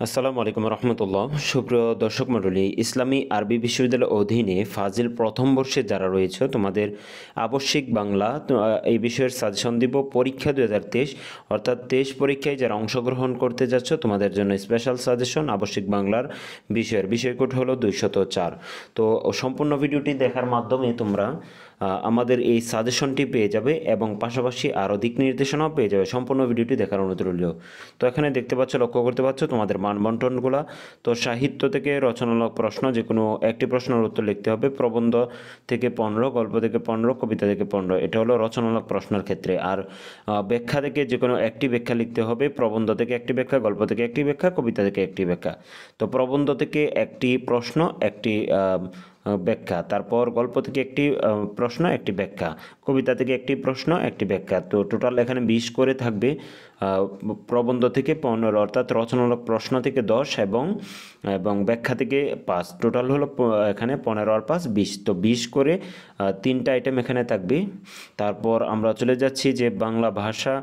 আসসালামু আলাইকুম রহমতুল্লাহ। সুপ্রিয় দর্শক মণ্ডলী, ইসলামী আরবি বিশ্ববিদ্যালয়ের অধীনে ফাজিল প্রথম বর্ষে যারা রয়েছে তোমাদের আবশ্যিক বাংলা এই বিষয়ের সাজেশন দিব পরীক্ষা 2023, অর্থাৎ 23 পরীক্ষায় যারা অংশগ্রহণ করতে যাচ্ছ তোমাদের জন্য স্পেশাল সাজেশন আবশ্যিক বাংলার বিষয় কোড হলো 204। তো সম্পূর্ণ ভিডিওটি দেখার মাধ্যমে তোমরা আমাদের এই সাজেশনটি পেয়ে যাবে এবং পাশাপাশি আরও দিক নির্দেশনাও পেয়ে যাবে। সম্পূর্ণ ভিডিওটি দেখার অনুরোধ রইল। তো এখানে দেখতে পাচ্ছ, লক্ষ্য করতে পারছো তোমাদের মানবন্টনগুলো। তো সাহিত্য থেকে রচনামূলক প্রশ্ন, যে কোনো একটি প্রশ্নের উত্তর লিখতে হবে। প্রবন্ধ থেকে 15, গল্প থেকে 15, কবিতা থেকে 15, এটা হলো রচনামূলক প্রশ্নের ক্ষেত্রে। আর ব্যাখ্যা থেকে যে কোনো একটি ব্যাখ্যা লিখতে হবে। প্রবন্ধ থেকে একটি ব্যাখ্যা, গল্প থেকে একটি ব্যাখ্যা, কবিতা থেকে একটি ব্যাখ্যা। তো প্রবন্ধ থেকে একটি প্রশ্ন, একটি ব্যাখ্যা, তারপর গল্প থেকে একটি প্রশ্ন, একটি ব্যাখ্যা, কবিতা থেকে একটি প্রশ্ন, একটি ব্যাখ্যা। তো টোটাল এখানে 20 করে থাকবে। প্রবন্ধ থেকে 15, অর্থাৎ রচনামূলক প্রশ্ন থেকে 10 এবং ব্যাখ্যা থেকে 5, টোটাল হলো এখানে 15 আর 5 20। তো 20 করে 3টা আইটেম এখানে থাকবে। তারপর আমরা চলে যাচ্ছি যে বাংলা ভাষা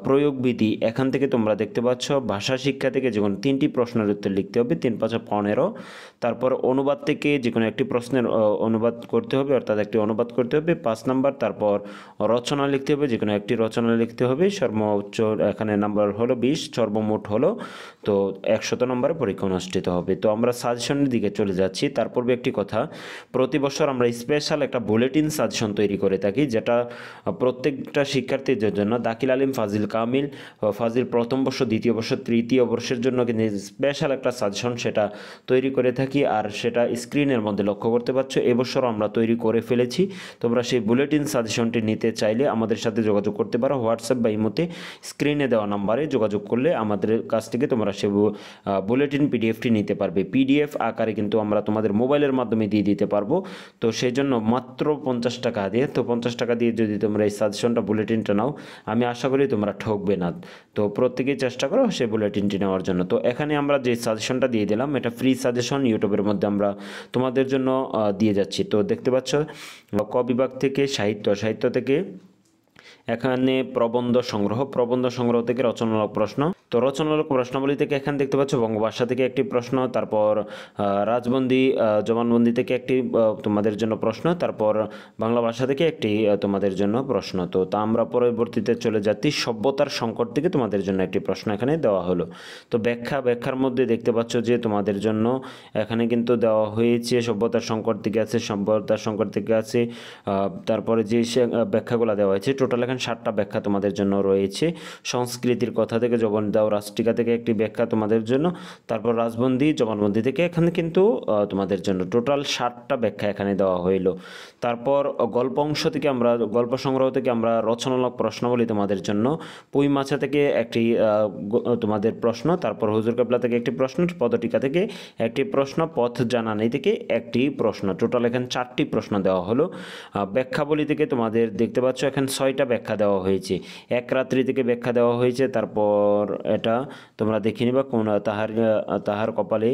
প্রয়োগবিধি। এখান থেকে তোমরা দেখতে পাচ্ছ ভাষা শিক্ষা থেকে যে কোনো 3টি প্রশ্নের উত্তর লিখতে হবে, 3 5 15। তারপর অনুবাদ থেকে যে কোনো একটি প্রশ্নের অনুবাদ করতে হবে, অর্থাৎ একটি অনুবাদ করতে হবে 5 নাম্বার। তারপর রচনা লিখতে হবে, যে কোনো একটি রচনা লিখতে হবে। সর্বোচ্চ এখানে নাম্বার হলো 20, সর্বমোট হলো তো 100 নম্বরে পরীক্ষা অনুষ্ঠিত হবে। তো আমরা সাজেশনের দিকে চলে যাচ্ছি। তার পূর্বে একটি কথা, প্রতি বছর আমরা স্পেশাল একটা বুলেটিন সাজেশন তৈরি করে থাকি, যেটা প্রত্যেকটা শিক্ষার্থীদের জন্য দাখিল আলিম, ফাজিল কামিল, ফাজিল প্রথম বর্ষ, দ্বিতীয় বর্ষ, তৃতীয় বর্ষের জন্য কিন্তু স্পেশাল একটা সাজেশন সেটা তৈরি করে থাকি। আর সেটা স্ক্রিনের মধ্যে লক্ষ্য করতে পারছো, এবছর আমরা তৈরি করে ফেলেছি। তোমরা সেই বুলেটিন সাজেশনটি নিতে চাইলে আমাদের সাথে যোগাযোগ করতে পারো। হোয়াটসঅ্যাপ বা ইমোতে স্ক্রিনে দেওয়া নাম্বারে যোগাযোগ করলে আমাদের কাছ থেকে তোমরা সে বুলেটিন পিডিএফটি নিতে পারবে। পিডিএফ আকারে কিন্তু আমরা তোমাদের মোবাইলের মাধ্যমে দিয়ে দিতে পারবো। তো সেই জন্য মাত্র 50 টাকা দিয়ে, তো 50 টাকা দিয়ে যদি তোমরা এই সাজেশনটা বুলেটিনটা নাও, আমি আশা করি তোমরা ঠকবে না। তো প্রত্যেকেই চেষ্টা করো সেই বুলেটিনটি নেওয়ার জন্য। তো এখানে আমরা যে সাজেশনটা দিয়ে দিলাম, এটা ফ্রি সাজেশন, ইউটিউবের মধ্যে আমরা তোমাদের জন্য দিয়ে যাচ্ছি। তো দেখতে পাচ্ছ, ক বিভাগ থেকে সাহিত্য থেকে এখানে প্রবন্ধ সংগ্রহ থেকে রচনামূলক প্রশ্ন। তো রচনামূলক প্রশ্নাবলী থেকে এখানে দেখতে পাচ্ছ বঙ্গভাষা থেকে একটি প্রশ্ন, তারপর রাজবন্দি জবানবন্দি থেকে একটি তোমাদের জন্য প্রশ্ন, তারপর বাংলা ভাষা থেকে একটি তোমাদের জন্য প্রশ্ন। তো তা আমরা পরবর্তীতে চলে যাচ্ছি সভ্যতার সংকট থেকে তোমাদের জন্য একটি প্রশ্ন এখানে দেওয়া হলো। তো ব্যাখ্যার মধ্যে দেখতে পাচ্ছ যে তোমাদের জন্য এখানে কিন্তু দেওয়া হয়েছে সভ্যতার সংকট থেকে আছে, তারপরে যে ব্যাখ্যাগুলো দেওয়া হয়েছে টোটাল এখানে 7টা ব্যাখ্যা তোমাদের জন্য রয়েছে। সংস্কৃতির কথা থেকে জবান দাও রাষ্ট্রিকা থেকে একটি ব্যাখ্যা তোমাদের জন্য, তারপর রাজবন্দি জবানবন্দি থেকে এখানে কিন্তু তোমাদের জন্য টোটাল 7টা ব্যাখ্যা এখানে দেওয়া হইল। তারপর গল্প অংশ থেকে আমরা গল্প সংগ্রহ থেকে আমরা রচনামূলক প্রশ্নাবলী তোমাদের জন্য, পুঁই মাছা থেকে একটি তোমাদের প্রশ্ন, তারপর হুজুর কেবলা থেকে একটি প্রশ্ন, পদটিকা থেকে একটি প্রশ্ন, পথ জানানি থেকে একটি প্রশ্ন, টোটাল এখানে 4টি প্রশ্ন দেওয়া হলো। ব্যাখ্যাবলী থেকে তোমাদের দেখতে পাচ্ছ এখানে 6টা ব্যাখ্যা দেওয়া হয়েছে। এক রাত্রি থেকে ব্যাখ্যা দেওয়া হয়েছে। তারপর এটা তোমরা দেখে নিবা, কোন তাহার কপালে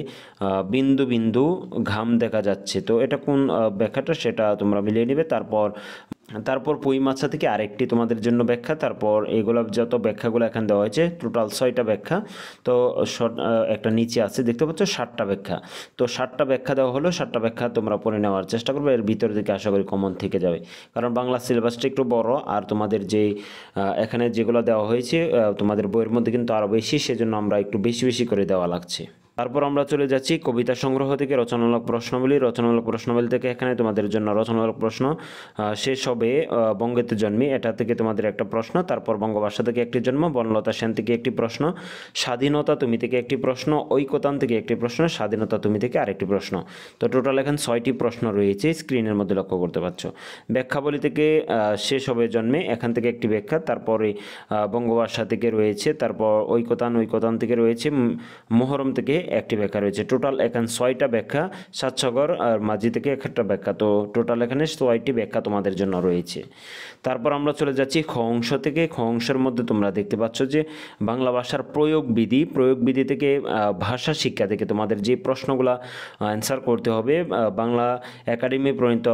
বিন্দু বিন্দু ঘাম দেখা যাচ্ছে। তো এটা কোন ব্যাখ্যাটা সেটা তোমরা মিলিয়ে নিবে। তারপর পুঁই মাছা থেকে আরেকটি তোমাদের জন্য ব্যাখ্যা। তারপর এগুলো যত ব্যাখ্যাগুলো এখানে দেওয়া হয়েছে টোটাল 6টা ব্যাখ্যা। তো একটা নিচে আছে দেখতে পাচ্ছ 7টা ব্যাখ্যা। তো 7টা ব্যাখ্যা দেওয়া হলো, 7টা ব্যাখ্যা তোমরা পড়ে নেওয়ার চেষ্টা করবে। এর ভিতর থেকে আশা করি কমন থেকে যাবে, কারণ বাংলা সিলেবাসটা একটু বড়। আর তোমাদের যে এখানে যেগুলো দেওয়া হয়েছে তোমাদের বইয়ের মধ্যে কিন্তু আরও বেশি, সেজন্য আমরা একটু বেশি করে দেওয়া লাগছে। তারপর আমরা চলে যাচ্ছি কবিতা সংগ্রহ থেকে রচনামূলক প্রশ্নাবলী থেকে এখানে তোমাদের জন্য রচনামূলক প্রশ্ন শেষ হবে বঙ্গেতে জন্মে, এটা থেকে তোমাদের একটা প্রশ্ন। তারপর বঙ্গভাষা থেকে একটি জন্ম, বনলতা সেন থেকে একটি প্রশ্ন, স্বাধীনতা তুমি থেকে একটি প্রশ্ন, ঐকতান থেকে একটি প্রশ্ন, স্বাধীনতা তুমি থেকে আরেকটি প্রশ্ন। তো টোটাল এখানে 6টি প্রশ্ন রয়েছে, স্ক্রিনের মধ্যে লক্ষ্য করতে পারছো। ব্যাখ্যাবলী থেকে শেষ হবে জন্মে, এখান থেকে একটি ব্যাখ্যা। তারপরে বঙ্গভাষা থেকে রয়েছে, তারপর ঐকতান থেকে রয়েছে, মোহরম থেকে একটি ব্যাখ্যা রয়েছে। টোটাল এখানে 6টা ব্যাখ্যা, সাতসাগর আর মাঝি থেকে একটা ব্যাখ্যা, তো টোটাল এখানে 6টি ব্যাখ্যা তোমাদের জন্য রয়েছে। তারপর আমরা চলে যাচ্ছি খ অংশ থেকে। খ অংশের মধ্যে তোমরা দেখতে পাচ্ছ যে বাংলা ভাষার প্রয়োগবিধি থেকে ভাষা শিক্ষা থেকে তোমাদের যে প্রশ্নগুলো অ্যান্সার করতে হবে, বাংলা একাডেমি প্রণীত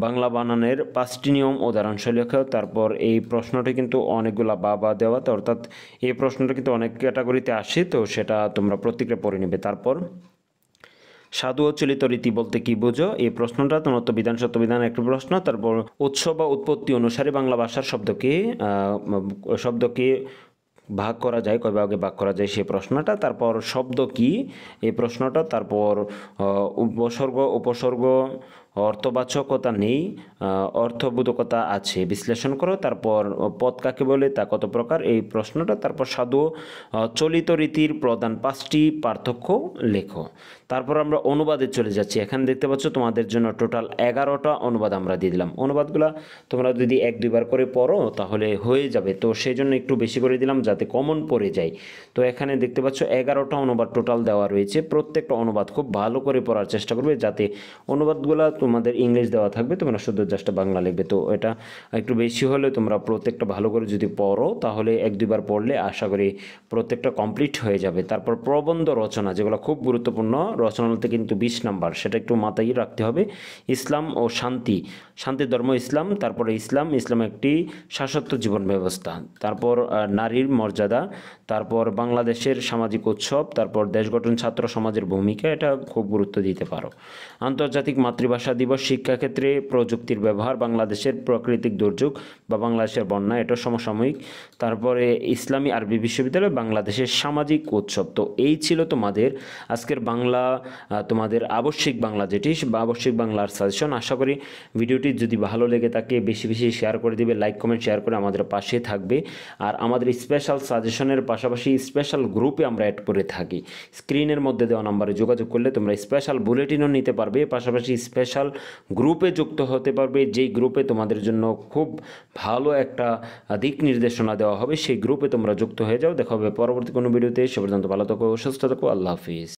বাংলা বানানের 5টি নিয়ম উদাহরণশৈলী লেখো। তারপর এই প্রশ্নটি কিন্তু অনেকগুলা বা দেওয়া, তো অর্থাৎ এই প্রশ্নটা কিন্তু অনেক ক্যাটাগরিতে আসে, তো সেটা তোমরা প্রত্যেকটা পড়ে নেবে। তারপর সাধু ও চলিত রীতি বলতে কি বোঝো, এই প্রশ্নটা তোমার তো বিধান সত্যবিধান একটি প্রশ্ন। তারপর উৎস বা উৎপত্তি অনুসারে বাংলা ভাষার শব্দকে ভাগ করা যায়, কয় ভাগে ভাগ করা যায় সেই প্রশ্নটা। তারপর শব্দ কি এই প্রশ্নটা। তারপর উপসর্গ অর্থবাচকতা নেই, অর্থবোধকতা আছে, বিশ্লেষণ করো। তারপর পদ কাকে বলে, তা কত প্রকার, এই প্রশ্নটা। তারপর সাধু চলিত রীতির প্রধান 5টি পার্থক্য লেখো। তারপর আমরা অনুবাদে চলে যাচ্ছি। এখানে দেখতে পাচ্ছ তোমাদের জন্য টোটাল 11টা অনুবাদ আমরা দিয়ে দিলাম। অনুবাদগুলো তোমরা যদি 1-2 বার করে পড়ো তাহলে হয়ে যাবে, তো সেই জন্য একটু বেশি করে দিলাম যাতে কমন পড়ে যায়। তো এখানে দেখতে পাচ্ছ 11টা অনুবাদ টোটাল দেওয়া রয়েছে। প্রত্যেকটা অনুবাদ খুব ভালো করে পড়ার চেষ্টা করবে, যাতে অনুবাদগুলো তোমাদের ইংলিশ দেওয়া থাকবে, তোমরা শুধু জাস্ট বাংলা লিখবে। তো এটা একটু বেশি হলে তোমরা প্রত্যেকটা ভালো করে যদি পড়ো তাহলে 1-2 বার পড়লে আশা করি প্রত্যেকটা কমপ্লিট হয়ে যাবে। তারপর প্রবন্ধ রচনা, যেগুলো খুব গুরুত্বপূর্ণ, রচনাতে কিন্তু 20 নাম্বার, সেটা একটু মাথায় রাখতে হবে। ইসলাম ও শান্তি ধর্ম ইসলাম। তারপরে ইসলাম একটি শাশ্বত জীবন ব্যবস্থা। তারপর নারীর মর্যাদা। তারপর বাংলাদেশের সামাজিক উৎসব। তারপর দেশ গঠন ছাত্র সমাজের ভূমিকা, এটা খুব গুরুত্ব দিতে পারো। আন্তর্জাতিক মাতৃভাষা দিবস, শিক্ষাক্ষেত্রে প্রযুক্তির ব্যবহার, বাংলাদেশের প্রাকৃতিক দুর্যোগ বা বাংলাদেশের বন্যা, এটা সমসাময়িক। তারপরে ইসলামী আরবি বিশ্ববিদ্যালয়, বাংলাদেশের সামাজিক উৎসব। তো এই ছিল তোমাদের আজকের বাংলা, তোমাদের আবশ্যিক বাংলা যেটি আবশ্যিক বাংলার সাজেশন। আশা করি ভিডিওটি যদি ভালো লেগে থাকে বেশি বেশি শেয়ার করে দিবে, লাইক কমেন্ট শেয়ার করে আমাদের পাশে থাকবে। আর আমাদের স্পেশাল সাজেশনের পাশাপাশি স্পেশাল গ্রুপে আমরা অ্যাড করে থাকি। স্ক্রিনের মধ্যে দেওয়া নাম্বারে যোগাযোগ করলে তোমরা স্পেশাল বুলেটিনও নিতে পারবে, পাশাপাশি স্পেশাল গ্রুপে যুক্ত হতে পারবে, যেই গ্রুপে তোমাদের জন্য খুব ভালো একটা দিক নির্দেশনা দেওয়া হবে। সেই গ্রুপে তোমরা যুক্ত হয়ে যাও। দেখা হবে পরবর্তী কোনো ভিডিওতে। সে পর্যন্ত ভালো থাকো, সুস্থ থাকো, আল্লাহ হাফিজ।